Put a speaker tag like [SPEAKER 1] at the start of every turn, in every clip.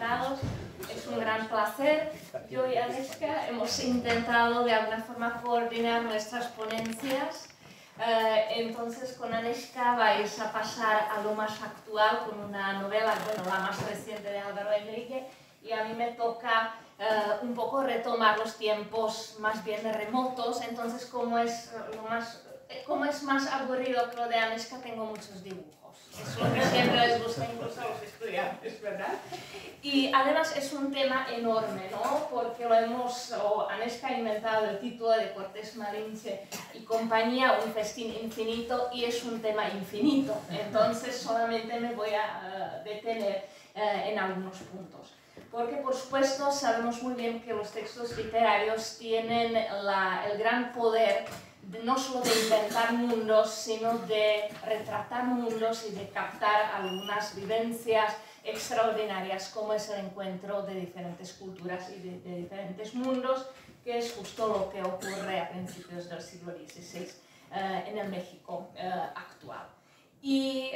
[SPEAKER 1] invitados. Es un gran placer. Yo y Aneska hemos intentado de alguna forma coordinar nuestras ponencias. Entonces con Aneska vais a pasar a lo más actual con una novela, bueno, la más reciente de Álvaro Enrique, y a mí me toca un poco retomar los tiempos más bien remotos. Entonces como es más aburrido que lo de Aneska, tengo muchos dibujos. Es lo que siempre les gusta incluso a los estudiantes, ¿verdad? Y además es un tema enorme, ¿no? Porque Aneska ha inventado el título de Cortés Malinche y compañía, un festín infinito, y es un tema infinito. Entonces solamente me voy a detener en algunos puntos. Porque, por supuesto, sabemos muy bien que los textos literarios tienen el gran poder no solo de inventar mundos, sino de retratar mundos y de captar algunas vivencias extraordinarias, como es el encuentro de diferentes culturas y de diferentes mundos, que es justo lo que ocurre a principios del siglo XVI en el México actual. Y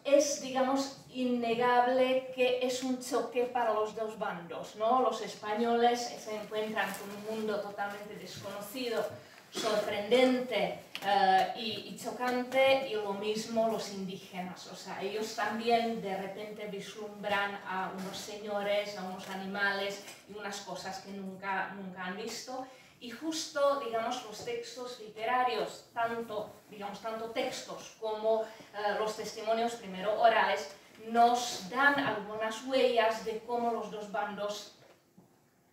[SPEAKER 1] es, digamos, innegable que es un choque para los dos bandos, ¿no? Los españoles se encuentran con un mundo totalmente desconocido, sorprendente y chocante, y lo mismo los indígenas. O sea, ellos también de repente vislumbran a unos señores, a unos animales y unas cosas que nunca han visto. Y justo, digamos, los textos literarios, tanto textos como los testimonios primero orales, nos dan algunas huellas de cómo los dos bandos,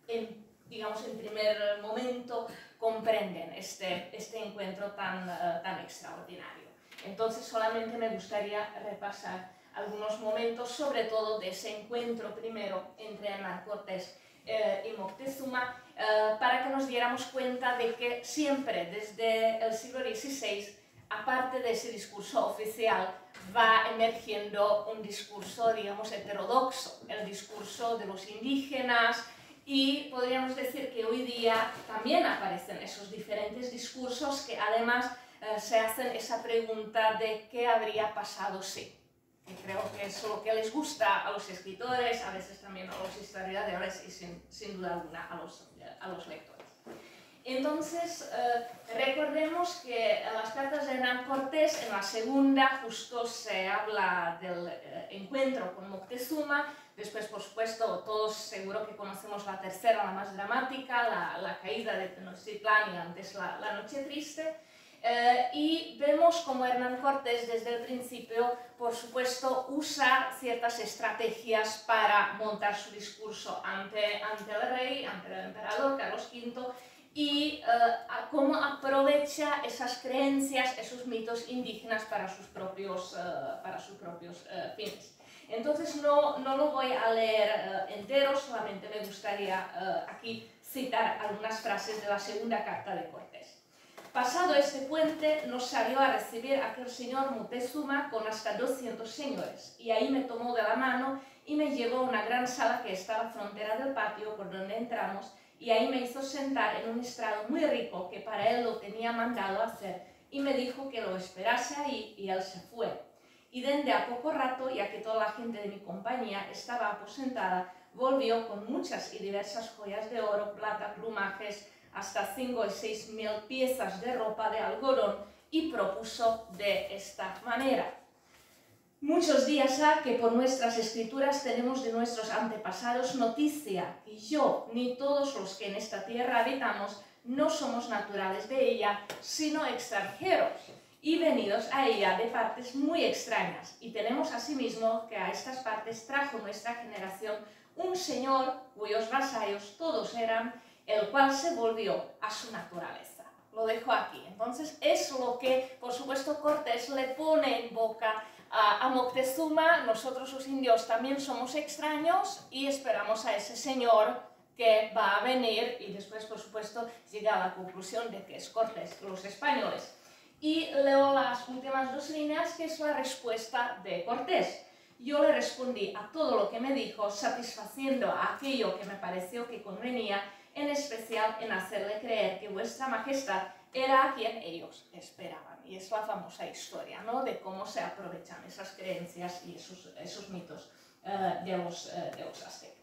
[SPEAKER 1] en primer momento, comprenden este encuentro tan extraordinario. Entonces, solamente me gustaría repasar algunos momentos, sobre todo de ese encuentro primero entre Hernán Cortés y Moctezuma, para que nos diéramos cuenta de que siempre, desde el siglo XVI, aparte de ese discurso oficial, va emergiendo un discurso, digamos, heterodoxo, el discurso de los indígenas, y podríamos decir que hoy día también aparecen esos diferentes discursos que además se hacen esa pregunta de qué habría pasado si. Y creo que es lo que les gusta a los escritores, a veces también a los historiadores y sin duda alguna a los lectores. Entonces, recordemos que en las cartas de Hernán Cortés, en la segunda, justo se habla del encuentro con Moctezuma. Después, por supuesto, todos seguro que conocemos la tercera, la más dramática, la caída de Tenochtitlán y antes la Noche Triste. Y vemos como Hernán Cortés desde el principio, por supuesto, usa ciertas estrategias para montar su discurso ante el rey, ante el emperador Carlos V, y cómo aprovecha esas creencias, esos mitos indígenas para sus propios fines. Entonces no lo voy a leer entero, solamente me gustaría aquí citar algunas frases de la segunda carta de Cortés. Pasado este puente, nos salió a recibir aquel señor Moctezuma con hasta 200 señores, y ahí me tomó de la mano y me llevó a una gran sala que estaba frontera del patio por donde entramos, y ahí me hizo sentar en un estrado muy rico que para él lo tenía mandado hacer, y me dijo que lo esperase ahí, y él se fue. Y dende a poco rato, ya que toda la gente de mi compañía estaba aposentada, volvió con muchas y diversas joyas de oro, plata, plumajes, hasta 5 y 6 mil piezas de ropa de algodón, y propuso de esta manera: muchos días ha que por nuestras escrituras tenemos de nuestros antepasados noticia, y yo ni todos los que en esta tierra habitamos no somos naturales de ella, sino extranjeros, y venidos a ella de partes muy extrañas, y tenemos asimismo que a estas partes trajo nuestra generación un señor cuyos vasallos todos eran, el cual se volvió a su naturaleza. Lo dejo aquí. Entonces es lo que, por supuesto, Cortés le pone en boca a Moctezuma. Nosotros los indios también somos extraños y esperamos a ese señor que va a venir, y después, por supuesto, llega a la conclusión de que es Cortés, los españoles. Y leo las últimas dos líneas, que es la respuesta de Cortés. Yo le respondí a todo lo que me dijo, satisfaciendo a aquello que me pareció que convenía, en especial en hacerle creer que vuestra majestad era a quien ellos esperaban. Y es la famosa historia, ¿no?, de cómo se aprovechan esas creencias y esos mitos de los aztecas.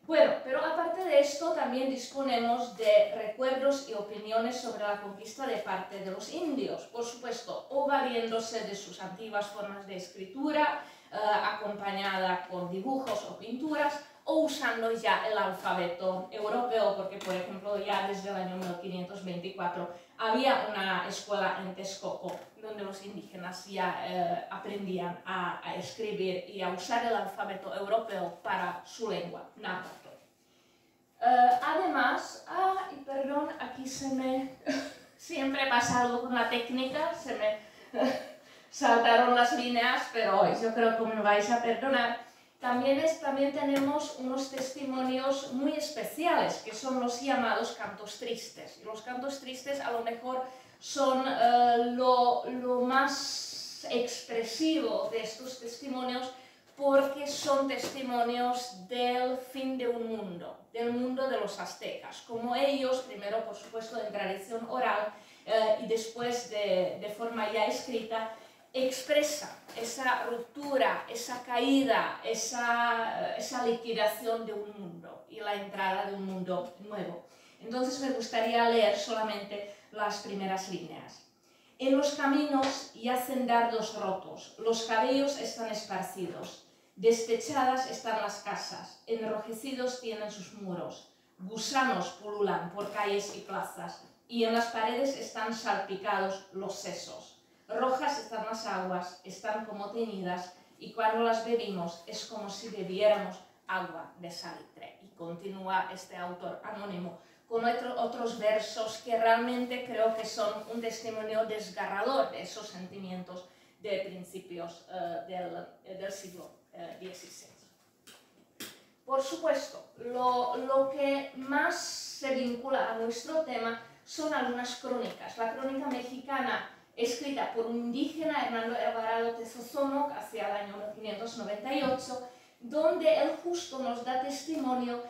[SPEAKER 1] Bueno, pero aparte de esto también disponemos de recuerdos y opiniones sobre la conquista de parte de los indios, por supuesto, o valiéndose de sus antiguas formas de escritura, acompañada con dibujos o pinturas, o usando ya el alfabeto europeo, porque por ejemplo ya desde el año 1524 había una escuela en Texcoco donde los indígenas ya aprendían a escribir y a usar el alfabeto europeo para su lengua náhuatl. Además, y perdón, aquí siempre pasa algo con la técnica, se me saltaron las líneas, pero yo creo que me vais a perdonar. También tenemos unos testimonios muy especiales, que son los llamados cantos tristes. Y los cantos tristes a lo mejor son lo más expresivo de estos testimonios, porque son testimonios del fin de un mundo, del mundo de los aztecas. Como ellos, primero por supuesto en tradición oral y después de forma ya escrita, expresa esa ruptura, esa caída, esa liquidación de un mundo y la entrada de un mundo nuevo. Entonces me gustaría leer solamente las primeras líneas. En los caminos yacen dardos rotos, los cabellos están esparcidos, destechadas están las casas, enrojecidos tienen sus muros, gusanos pululan por calles y plazas, y en las paredes están salpicados los sesos. Rojas están las aguas, están como teñidas, y cuando las bebimos es como si bebiéramos agua de salitre. Y continúa este autor anónimo con otros versos que realmente creo que son un testimonio desgarrador de esos sentimientos de principios del siglo XVI. Por supuesto, lo que más se vincula a nuestro tema son algunas crónicas. La crónica mexicana escrita por un indígena, Hernando Alvarado Tezozomoc, hacia el año 1598, donde él justo nos da testimonio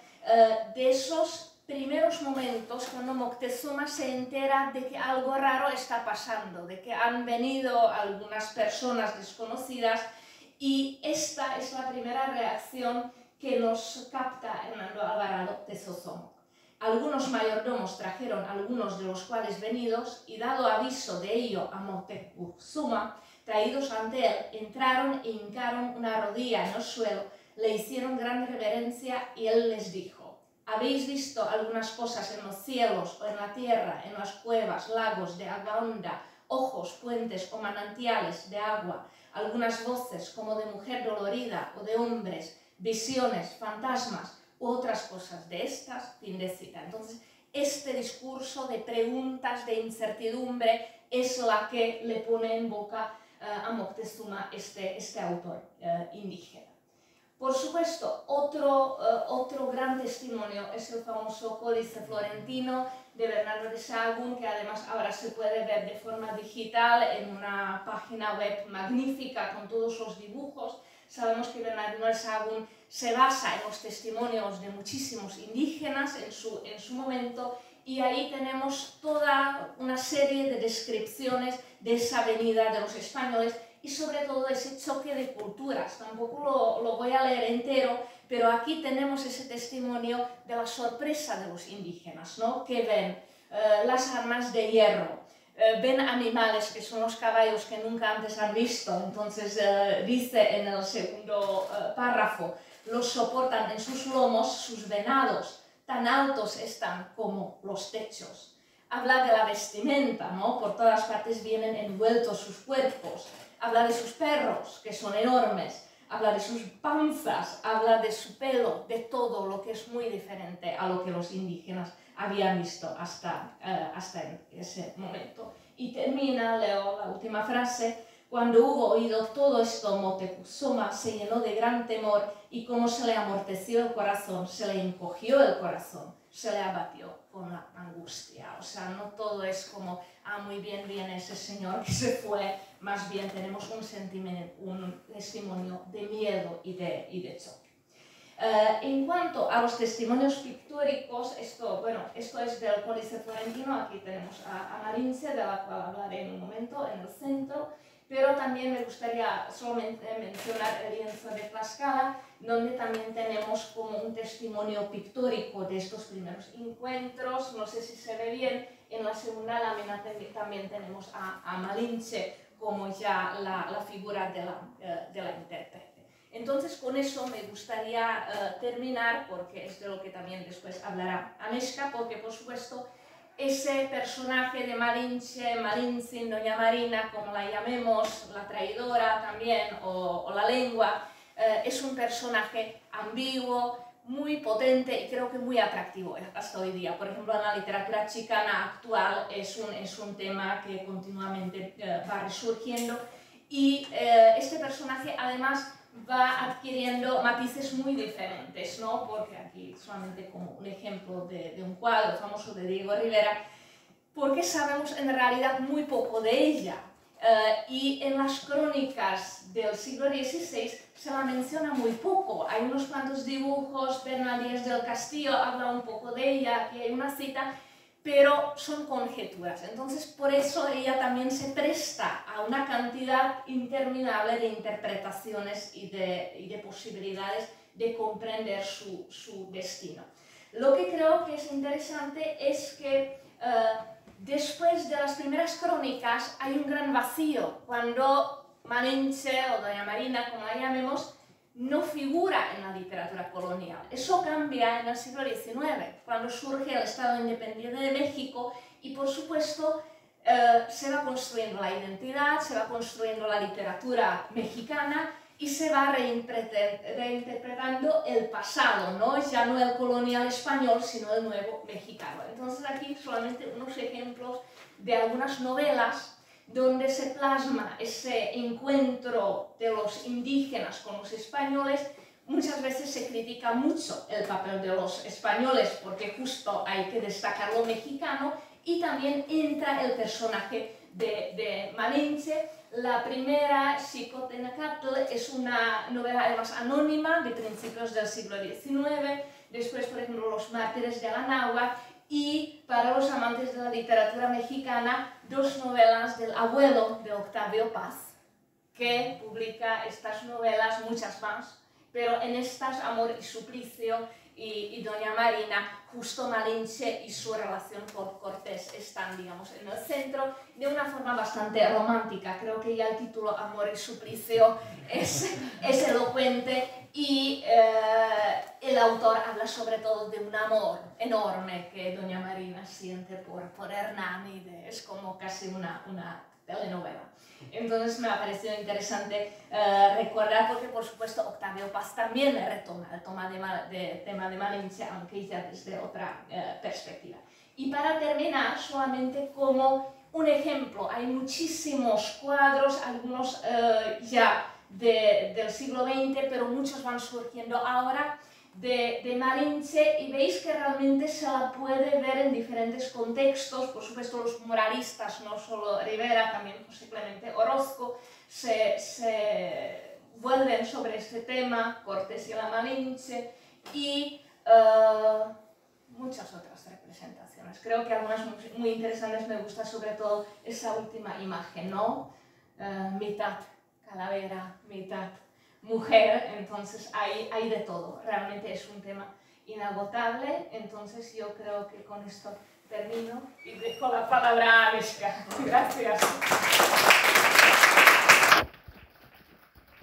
[SPEAKER 1] de esos primeros momentos cuando Moctezuma se entera de que algo raro está pasando, de que han venido algunas personas desconocidas, y esta es la primera reacción que nos capta Hernando Alvarado Tezozomoc. Algunos mayordomos trajeron algunos de los cuales venidos, y dado aviso de ello a Moctezuma, traídos ante él, entraron e hincaron una rodilla en el suelo, le hicieron gran reverencia y él les dijo: ¿habéis visto algunas cosas en los cielos o en la tierra, en las cuevas, lagos de agua honda, ojos, puentes o manantiales de agua, algunas voces como de mujer dolorida o de hombres, visiones, fantasmas u otras cosas de estas? Fin de cita. Entonces, este discurso de preguntas, de incertidumbre, es la que le pone en boca a Moctezuma este autor indígena. Por supuesto, otro gran testimonio es el famoso Códice Florentino de Bernardo de Sahagún, que además ahora se puede ver de forma digital en una página web magnífica con todos los dibujos. Sabemos que Bernardino de Sahagún se basa en los testimonios de muchísimos indígenas en su momento, y ahí tenemos toda una serie de descripciones de esa venida de los españoles y sobre todo ese choque de culturas. Tampoco lo voy a leer entero, pero aquí tenemos ese testimonio de la sorpresa de los indígenas, ¿no? Que ven las armas de hierro, ven animales que son los caballos que nunca antes han visto. Entonces dice en el segundo párrafo: los soportan en sus lomos sus venados, tan altos están como los techos. Habla de la vestimenta, ¿no? Por todas partes vienen envueltos sus cuerpos. Habla de sus perros, que son enormes. Habla de sus panzas, habla de su pelo, de todo lo que es muy diferente a lo que los indígenas habían visto hasta ese momento. Y termina, leo la última frase: cuando hubo oído todo esto, Moctezuma se llenó de gran temor, y como se le amorteció el corazón, se le encogió el corazón, se le abatió con la angustia. O sea, no todo es como, muy bien viene ese señor que se fue, más bien tenemos un testimonio de miedo y de choque. En cuanto a los testimonios pictóricos, esto es del Códice Florentino. Aquí tenemos a Marinche, de la cual hablaré en un momento, en el centro. pero también me gustaría solamente mencionar el lienzo de Tlaxcala, donde también tenemos como un testimonio pictórico de estos primeros encuentros. No sé si se ve bien, en la segunda lámina también tenemos a Malinche como ya la figura de la intérprete. Entonces, con eso me gustaría terminar, porque es de lo que también después hablará Aneska, porque por supuesto ese personaje de Malinche, Malintzin, Doña Marina, como la llamemos, la traidora también, o la lengua, es un personaje ambiguo, muy potente y creo que muy atractivo hasta hoy día. Por ejemplo, en la literatura chicana actual es un tema que continuamente va resurgiendo y este personaje además va adquiriendo matices muy diferentes, ¿no? Porque aquí solamente como un ejemplo de un cuadro famoso de Diego Rivera, porque sabemos en realidad muy poco de ella. Y en las crónicas del siglo XVI se la menciona muy poco. Hay unos cuantos dibujos, Bernal Díaz del Castillo habla un poco de ella, aquí hay una cita, pero son conjeturas. Entonces, por eso ella también se presta a una cantidad interminable de interpretaciones y de posibilidades de comprender su destino. Lo que creo que es interesante es que después de las primeras crónicas hay un gran vacío, cuando Malinche o Doña Marina, como la llamemos, no figura en la literatura colonial. Eso cambia en el siglo XIX, cuando surge el Estado Independiente de México y, por supuesto, se va construyendo la identidad, se va construyendo la literatura mexicana y se va reinterpretando el pasado, ¿no? Ya no el colonial español, sino el nuevo mexicano. Entonces aquí solamente unos ejemplos de algunas novelas donde se plasma ese encuentro de los indígenas con los españoles. Muchas veces se critica mucho el papel de los españoles porque justo hay que destacar lo mexicano y también entra el personaje de Malinche. La primera, Xicotenacatl, es una novela además anónima de principios del siglo XIX. Después, por ejemplo, Los mártires de la náhuatl. Y para los amantes de la literatura mexicana, dos novelas del abuelo de Octavio Paz, que publica estas novelas, muchas más, pero en estas Amor y Suplicio y Doña Marina, justo Malinche y su relación con Cortés están, digamos, en el centro, de una forma bastante romántica. Creo que ya el título Amor y Suplicio es elocuente y el autor habla sobre todo de un amor enorme que Doña Marina siente por Hernán y es como casi una telenovela. Entonces me ha parecido interesante recordar, porque por supuesto Octavio Paz también retoma el tema de Malinche, aunque ya desde otra perspectiva. Y para terminar, solamente como un ejemplo, hay muchísimos cuadros, algunos ya del siglo XX, pero muchos van surgiendo ahora, de Malinche, y veis que realmente se la puede ver en diferentes contextos. Por supuesto, los muralistas, no solo Rivera, también José Clemente Orozco, se vuelven sobre este tema, Cortés y la Malinche, y muchas otras representaciones. Creo que algunas muy interesantes. Me gusta sobre todo esa última imagen, ¿no? Mitad calavera, mitad mujer, entonces hay de todo. Realmente es un tema inagotable, entonces yo creo que con esto termino y dejo la palabra a Aneska. Gracias.